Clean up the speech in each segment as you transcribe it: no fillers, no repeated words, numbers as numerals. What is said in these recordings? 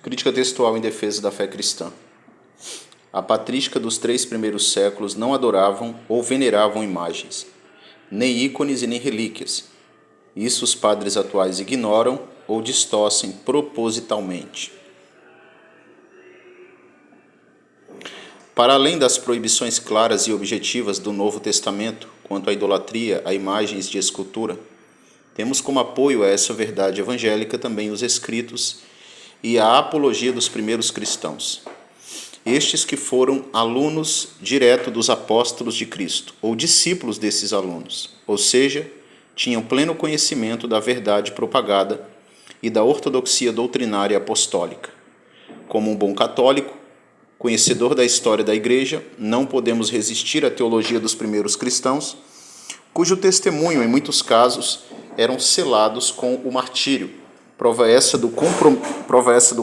Crítica textual em defesa da fé cristã. A patrística dos 3 primeiros séculos não adoravam ou veneravam imagens, nem ícones e nem relíquias. Isso os padres atuais ignoram ou distorcem propositalmente. Para além das proibições claras e objetivas do Novo Testamento quanto à idolatria a imagens de escultura, temos como apoio a essa verdade evangélica também os escritos e a apologia dos primeiros cristãos. Estes que foram alunos direto dos apóstolos de Cristo, ou discípulos desses alunos, ou seja, tinham pleno conhecimento da verdade propagada e da ortodoxia doutrinária apostólica. Como um bom católico, conhecedor da história da Igreja, não podemos resistir à teologia dos primeiros cristãos, cujo testemunho, em muitos casos, eram selados com o martírio, prova essa do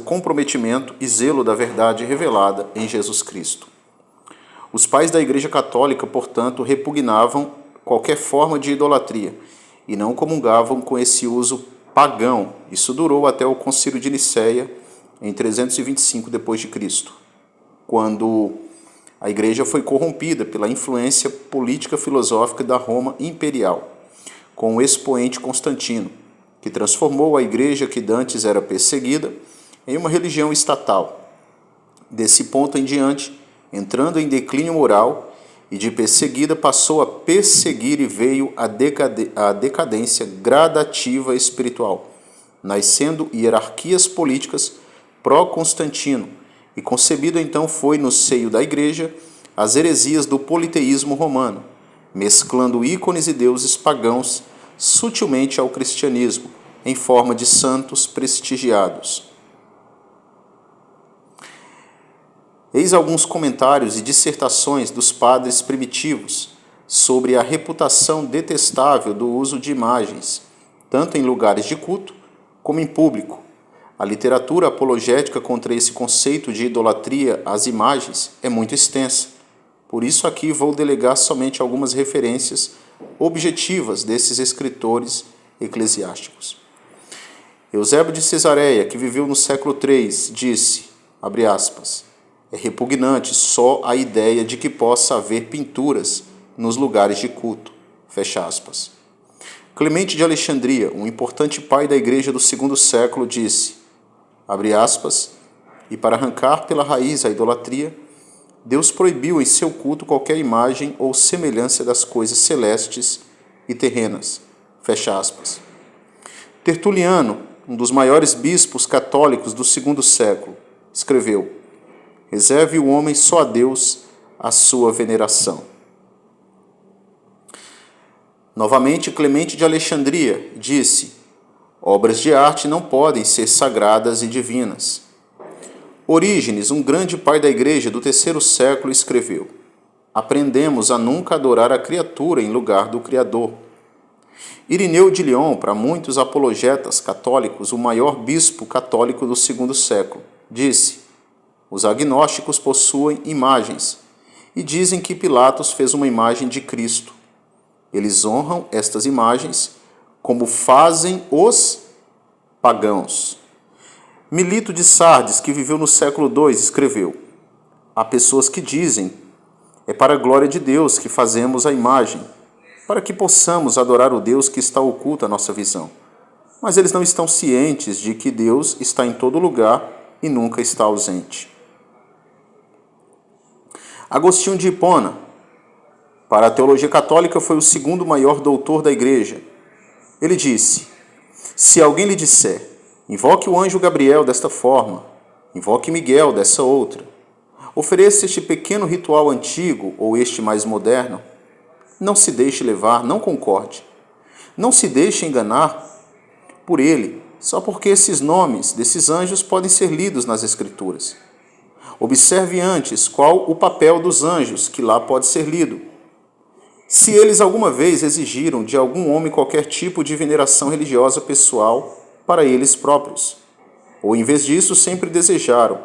comprometimento e zelo da verdade revelada em Jesus Cristo. Os pais da Igreja Católica, portanto, repugnavam qualquer forma de idolatria e não comungavam com esse uso pagão. Isso durou até o Concílio de Nicéia, em 325 d.C., quando a Igreja foi corrompida pela influência política filosófica da Roma imperial, com o expoente Constantino, que transformou a Igreja, que dantes era perseguida, em uma religião estatal. Desse ponto em diante, entrando em declínio moral, e de perseguida passou a perseguir e veio a decadência gradativa espiritual, nascendo hierarquias políticas pró-Constantino, e concebido então foi no seio da Igreja as heresias do politeísmo romano, mesclando ícones e deuses pagãos sutilmente ao cristianismo, em forma de santos prestigiados. Eis alguns comentários e dissertações dos padres primitivos sobre a reputação detestável do uso de imagens, tanto em lugares de culto como em público. A literatura apologética contra esse conceito de idolatria às imagens é muito extensa. Por isso aqui vou delegar somente algumas referências objetivas desses escritores eclesiásticos. Eusébio de Cesareia, que viveu no século III, disse, abre aspas, é repugnante só a ideia de que possa haver pinturas nos lugares de culto, fecha aspas. Clemente de Alexandria, um importante pai da Igreja do II século, disse, abre aspas, e para arrancar pela raiz a idolatria, Deus proibiu em seu culto qualquer imagem ou semelhança das coisas celestes e terrenas, fecha aspas. Tertuliano, um dos maiores bispos católicos do II século, escreveu, reserve o homem só a Deus a sua veneração. Novamente, Clemente de Alexandria disse, obras de arte não podem ser sagradas e divinas. Orígenes, um grande pai da Igreja do III século, escreveu, aprendemos a nunca adorar a criatura em lugar do Criador. Irineu de Lyon, para muitos apologetas católicos, o maior bispo católico do II século, disse, os agnósticos possuem imagens e dizem que Pilatos fez uma imagem de Cristo. Eles honram estas imagens como fazem os pagãos. Milito de Sardes, que viveu no século II, escreveu, há pessoas que dizem, é para a glória de Deus que fazemos a imagem, para que possamos adorar o Deus que está oculto à nossa visão. Mas eles não estão cientes de que Deus está em todo lugar e nunca está ausente. Agostinho de Hipona, para a teologia católica, foi o segundo maior doutor da Igreja. Ele disse, se alguém lhe disser, invoque o anjo Gabriel desta forma, invoque Miguel dessa outra, ofereça este pequeno ritual antigo ou este mais moderno, não se deixe levar, não concorde. Não se deixe enganar por ele, só porque esses nomes desses anjos podem ser lidos nas Escrituras. Observe antes qual o papel dos anjos que lá pode ser lido. Se eles alguma vez exigiram de algum homem qualquer tipo de veneração religiosa pessoal para eles próprios, ou em vez disso sempre desejaram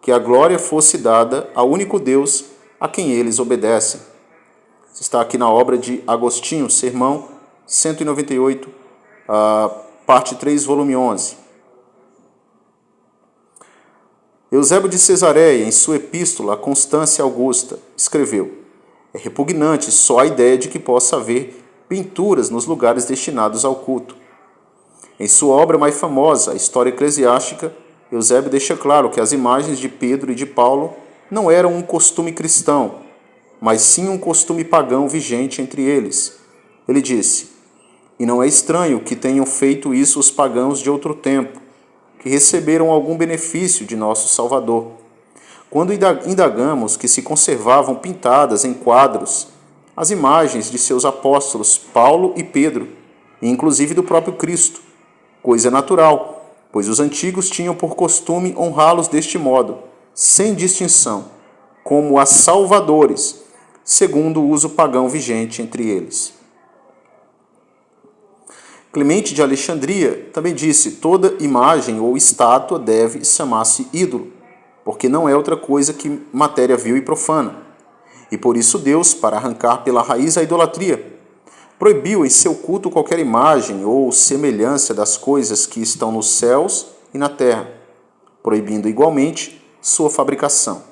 que a glória fosse dada ao único Deus a quem eles obedecem. Está aqui na obra de Agostinho, Sermão 198, parte 3, volume 11. Eusébio de Cesareia, em sua epístola a Constância Augusta, escreveu: é repugnante só a ideia de que possa haver pinturas nos lugares destinados ao culto. Em sua obra mais famosa, a História Eclesiástica, Eusébio deixa claro que as imagens de Pedro e de Paulo não eram um costume cristão, mas sim um costume pagão vigente entre eles. Ele disse: e não é estranho que tenham feito isso os pagãos de outro tempo, que receberam algum benefício de nosso Salvador. Quando indagamos que se conservavam pintadas em quadros as imagens de seus apóstolos Paulo e Pedro, e inclusive do próprio Cristo, coisa natural, pois os antigos tinham por costume honrá-los deste modo, sem distinção, como a salvadores, segundo o uso pagão vigente entre eles. Clemente de Alexandria também disse: toda imagem ou estátua deve chamar-se ídolo, porque não é outra coisa que matéria vil e profana. E por isso Deus, para arrancar pela raiz a idolatria, proibiu em seu culto qualquer imagem ou semelhança das coisas que estão nos céus e na terra, proibindo igualmente sua fabricação.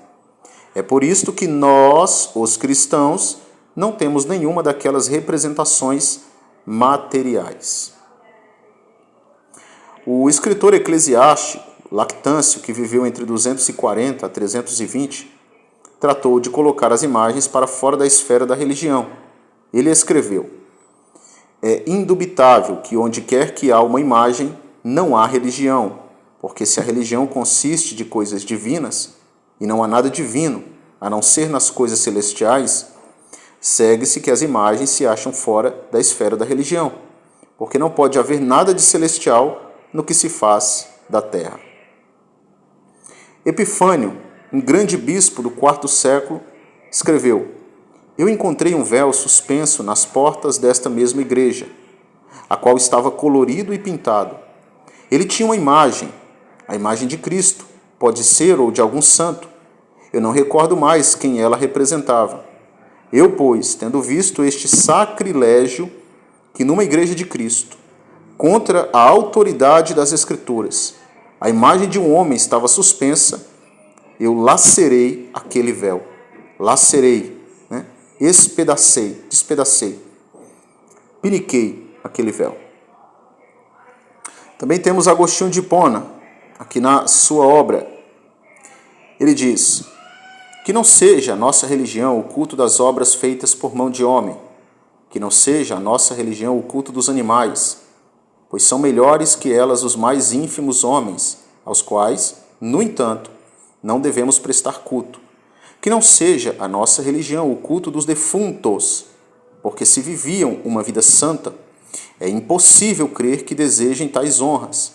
É por isto que nós, os cristãos, não temos nenhuma daquelas representações materiais. O escritor eclesiástico Lactâncio, que viveu entre 240 a 320, tratou de colocar as imagens para fora da esfera da religião. Ele escreveu: é indubitável que onde quer que há uma imagem, não há religião, porque se a religião consiste de coisas divinas, e não há nada divino, a não ser nas coisas celestiais, segue-se que as imagens se acham fora da esfera da religião, porque não pode haver nada de celestial no que se faz da terra. Epifânio, um grande bispo do IV século, escreveu: eu encontrei um véu suspenso nas portas desta mesma igreja, a qual estava colorido e pintado. Ele tinha uma imagem, a imagem de Cristo, pode ser, ou de algum santo. Eu não recordo mais quem ela representava. Eu, pois, tendo visto este sacrilégio, que numa igreja de Cristo, contra a autoridade das Escrituras, a imagem de um homem estava suspensa, eu lacerei aquele véu. Lacerei, né? Despedacei, piniquei aquele véu. Também temos Agostinho de Hipona, aqui na sua obra. Ele diz: que não seja a nossa religião o culto das obras feitas por mão de homem, que não seja a nossa religião o culto dos animais, pois são melhores que elas os mais ínfimos homens, aos quais, no entanto, não devemos prestar culto. Que não seja a nossa religião o culto dos defuntos, porque se viviam uma vida santa, é impossível crer que desejem tais honras.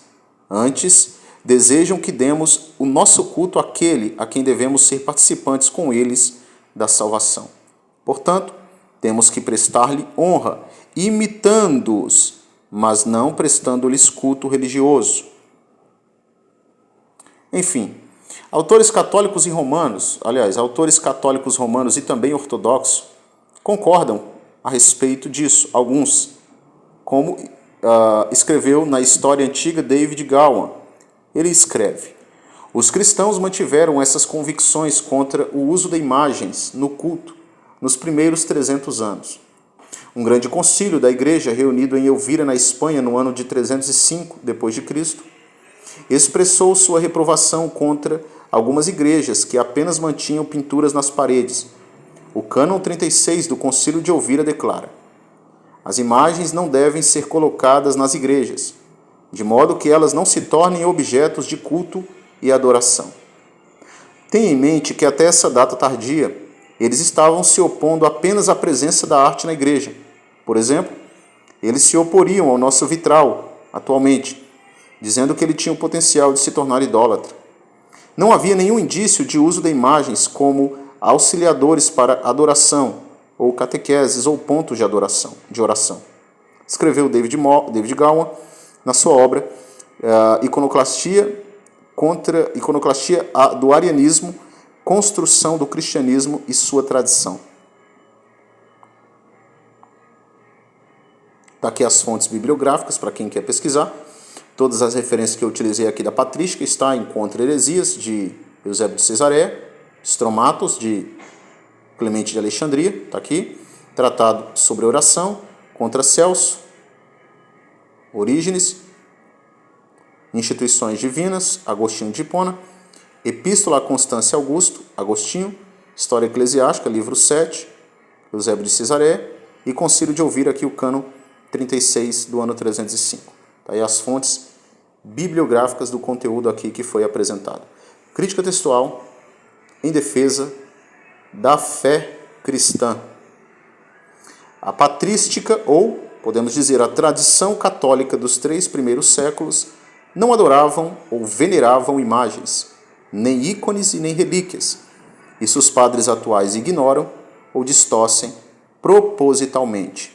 Antes, desejam que demos o nosso culto àquele a quem devemos ser participantes com eles da salvação. Portanto, temos que prestar-lhe honra, imitando-os, mas não prestando-lhes culto religioso. Enfim, autores católicos romanos e também ortodoxos, concordam a respeito disso. Alguns, como escreveu na História Antiga David Gowan, ele escreve: os cristãos mantiveram essas convicções contra o uso de imagens no culto nos primeiros 300 anos. Um grande concílio da igreja, reunido em Elvira, na Espanha, no ano de 305 d.C., expressou sua reprovação contra algumas igrejas que apenas mantinham pinturas nas paredes. O cânon 36 do Concílio de Elvira declara: as imagens não devem ser colocadas nas igrejas, de modo que elas não se tornem objetos de culto e adoração. Tenha em mente que até essa data tardia, eles estavam se opondo apenas à presença da arte na igreja. Por exemplo, eles se oporiam ao nosso vitral, atualmente, dizendo que ele tinha o potencial de se tornar idólatra. Não havia nenhum indício de uso de imagens como auxiliadores para adoração, ou catequeses, ou pontos de oração. Escreveu David Gowan na sua obra Iconoclastia do Arianismo, Construção do Cristianismo e sua Tradição. Está aqui as fontes bibliográficas para quem quer pesquisar. Todas as referências que eu utilizei aqui da patrística está em Contra Heresias, de Eusébio de Cesareia, Stromatos, de Clemente de Alexandria, está aqui, Tratado sobre Oração, contra Celso, Orígenes, Instituições Divinas, Agostinho de Hipona, Epístola a Constância Augusto, Agostinho, História Eclesiástica, livro 7, Eusébio de Cesareia, e Concílio de Elvira, aqui o cano 36 do ano 305. Tá aí as fontes bibliográficas do conteúdo aqui que foi apresentado. Crítica textual em defesa da fé cristã. A patrística, ou, podemos dizer, a tradição católica dos 3 primeiros séculos, não adoravam ou veneravam imagens, nem ícones e nem relíquias. Isso os padres atuais ignoram ou distorcem propositalmente.